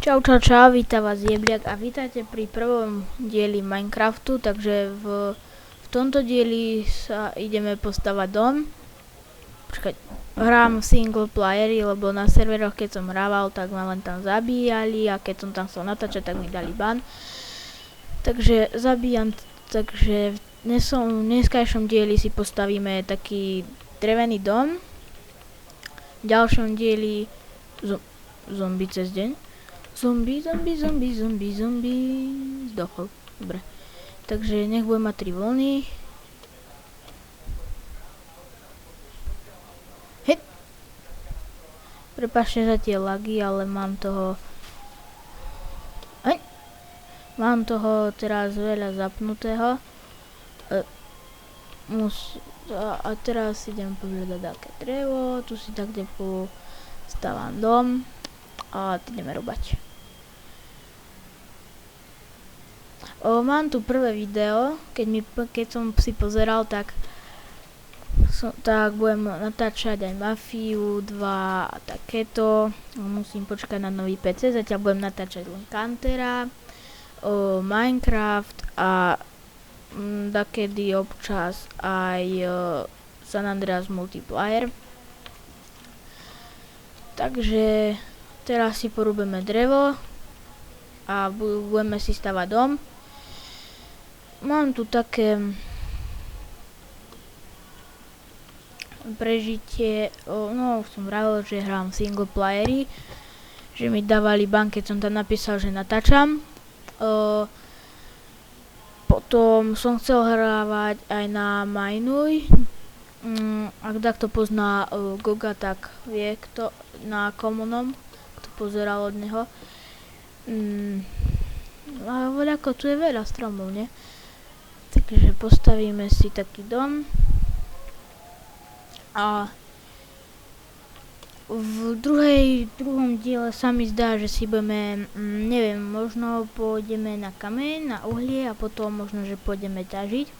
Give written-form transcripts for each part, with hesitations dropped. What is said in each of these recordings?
Čau, čau, čau, vítam vás Jebliak a vítajte pri prvom dieli Minecraftu, takže v tomto dieli sa ideme postavať dom. Počkať, hrám single playery, lebo na serveroch, keď som hrával, tak ma len tam zabíjali a keď som tam chcel natáčať, tak mi dali ban. Takže zabíjam, takže v dneskajšom dieli si postavíme taký drevený dom. V ďalšom dieli zombie cez deň. Zombie. Zdochol. Dobre. Takže nech budem mať 3 vlny. Hej. Prepáčte za tie lagy, ale mám toho... Hej. Mám toho teraz veľa zapnutého. A teraz idem pohľadať také drevo. Tu si tak stávam dom. A ideme rúbať. Mám tu prvé video, keď som si pozeral, tak budem natáčať aj Mafiu 2 a takéto. Musím počkať na nový PC, zatiaľ budem natáčať len Kantera, Minecraft a dakedy občas aj San Andreas Multiplayer. Takže teraz si porúbeme drevo a budeme si stavať dom. Mám tu také prežitie, no som vravil, že hrám single playery, že mi dávali ban, keď som tam napísal, že natáčam. Potom som chcel hrávať aj na Mainuj. Ak takto pozná Goga, tak vie, kto na Commonom, kto pozeral od neho. A voľako tu je veľa stromov, ne? Takže postavíme si taký dom. A v druhom diele sa mi zdá, že si budeme, neviem, možno pôjdeme na kameň, na uhlie a potom možno, že pôjdeme ťažiť.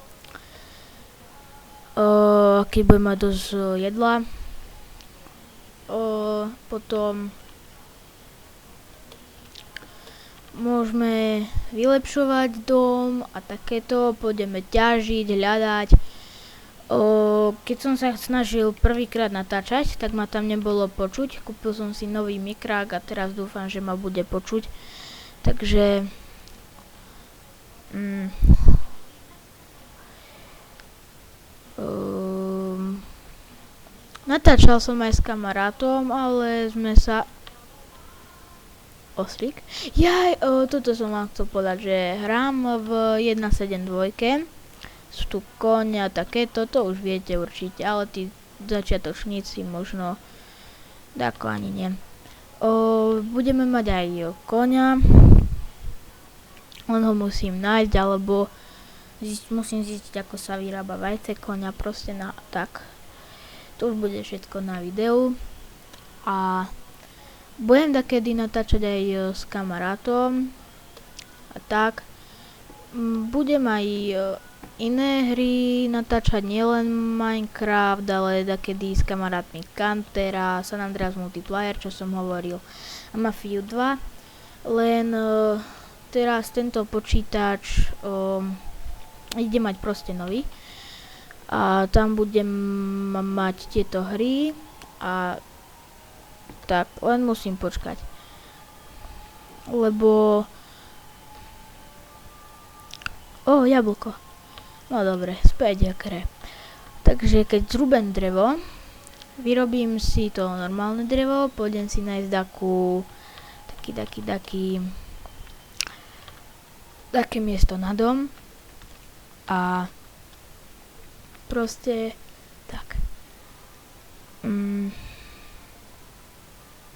Keď budeme mať dosť jedla. Potom môžeme vylepšovať dom a takéto, pôjdeme ťažiť, hľadať. Keď som sa snažil prvýkrát natáčať, tak ma tam nebolo počuť. Kúpil som si nový mikrák a teraz dúfam, že ma bude počuť. Takže natáčal som aj s kamarátom, ale sme sa... Oslík. Toto som vám chcel povedať, že hrám v 1.7.2. Sú tu koň a takéto, to už viete určite, ale tí začiatočníci možno ako ani nie. Budeme mať aj koňa. Len ho musím nájsť, alebo musím zistiť, ako sa vyrába vajce koňa, proste tak. To už bude všetko na videu. A budem takedy natáčať aj s kamarátom a tak. Budem aj iné hry natáčať, nielen Minecraft, ale takedy s kamarátmi Kantera, San Andreas Multiplayer, čo som hovoril, a Mafiu 2. Len teraz tento počítač ide mať proste nový. A tam budem mať tieto hry a tak, len musím počkať. Lebo... jablko. No dobre, späť k hre. Takže keď zrúbem drevo, vyrobím si to normálne drevo, pôjdem si nájsť také miesto na dom. A proste tak.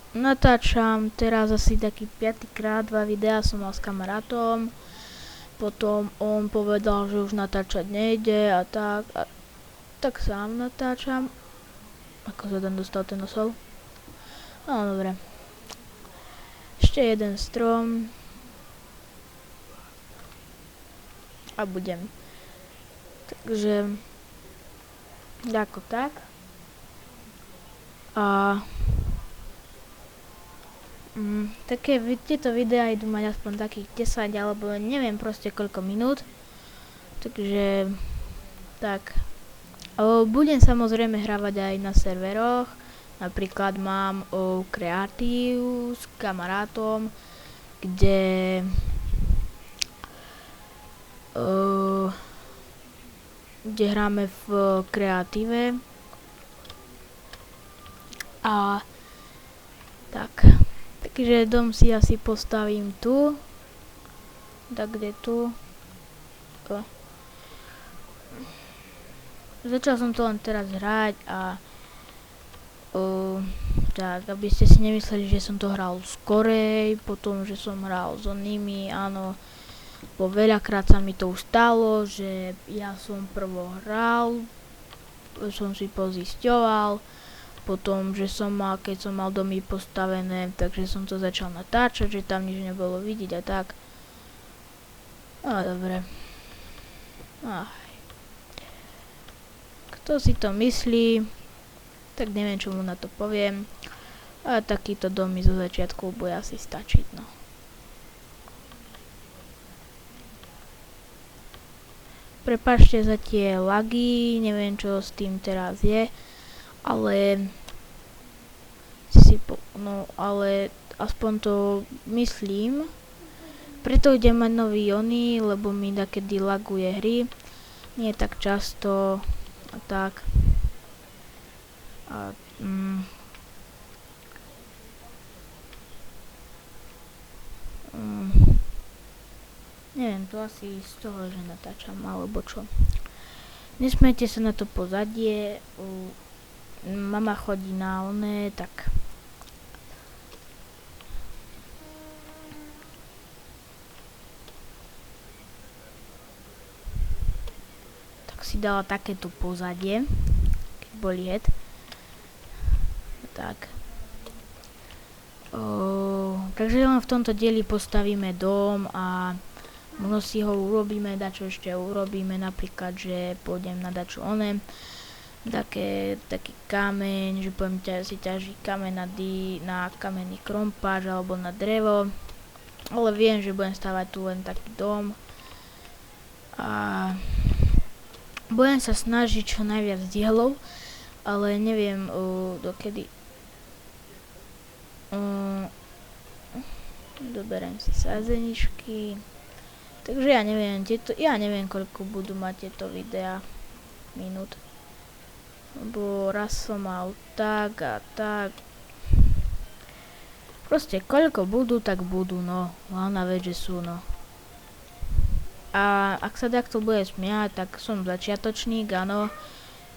Natáčam teraz asi taký 5. krát 2 videá som mal s kamarátom. Potom on povedal, že už natáčať nejde a tak sám natáčam. Ako sa tam dostal ten osol? No dobre. Ešte jeden strom. A budem. Takže ako tak. A Tieto videá idú mať aspoň takých 10 alebo neviem proste koľko minút. Takže tak. Budem samozrejme hravať aj na serveroch. Napríklad mám Creative s kamarátom, kde hráme v kreatíve a tak. Takže dom si asi postavím tu. Tak kde tu? Začal som to len teraz hrať a tak, aby ste si nemysleli, že som to hral skorej, potom, že som hral s onými, áno, bo veľakrát sa mi to už stalo, že ja som prvo hral, som si pozisťoval, potom, že keď som mal domy postavené, takže som to začal natáčať, že tam nič nebolo vidieť a tak. No dobre. Kto si to myslí, tak neviem, čo mu na to poviem. A takýto dom mi zo začiatku bude asi stačiť, no. Prepáčte za tie lagy, neviem, čo s tým teraz je, ale ale aspoň to myslím. Preto idem mať nový Ony, lebo mi dakedy laguje hry. Nie tak často a tak. Neviem, to asi z toho, že natáčam, alebo čo. Nesmejte sa na to pozadie. Mama chodí na oné, tak. Tak si dala takéto pozadie, keď bol jed. Tak. Takže len v tomto dieli postavíme dom a možno si ho urobíme, dačo ešte urobíme, napríklad, že pôjdem na dačo oné, taký kameň, že pôjdem si ťažiť kameň na kamenný krompáč alebo na drevo, ale viem, že budem stavať tu len taký dom a budem sa snažiť čo najviac dielov, ale neviem dokedy. Doberiem si sázeničky. Takže ja neviem, koľko budú mať tieto videá minút. Lebo raz som mal tak a tak. Proste koľko budú, tak budú, no. Hlavná vec, že sú, no. A ak sa takto bude smiať, tak som začiatočník, áno.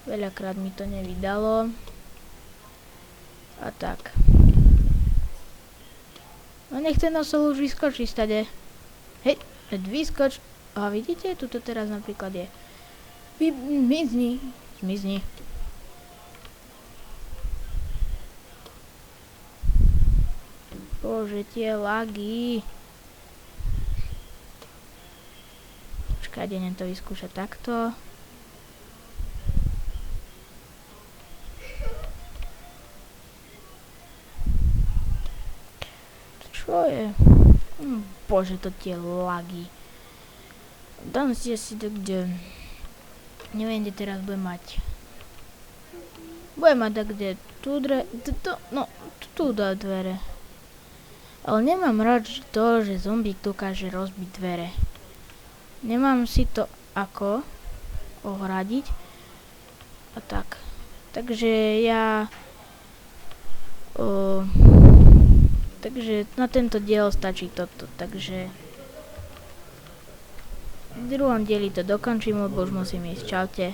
Veľakrát mi to nevydalo. A tak. No nech ten nosol už vyskočí stade. Hej. Vyskoč. A vidíte, tuto teraz napríklad je. Zmizni. Bože, tie lagy. Počkaj, idem to vyskúšať takto. Čo je? Bože, to tie lagy. Dám si asi to, kde... Neviem, kde teraz budem mať. Budem mať tak, kde tu dá dvere. Ale nemám rád to, že zombík dokáže rozbiť dvere. Nemám si to ako ohradiť. A tak. Takže ja... Takže na tento diel stačí toto, takže v druhom dieli to dokončím, lebo už musím ísť, čaute.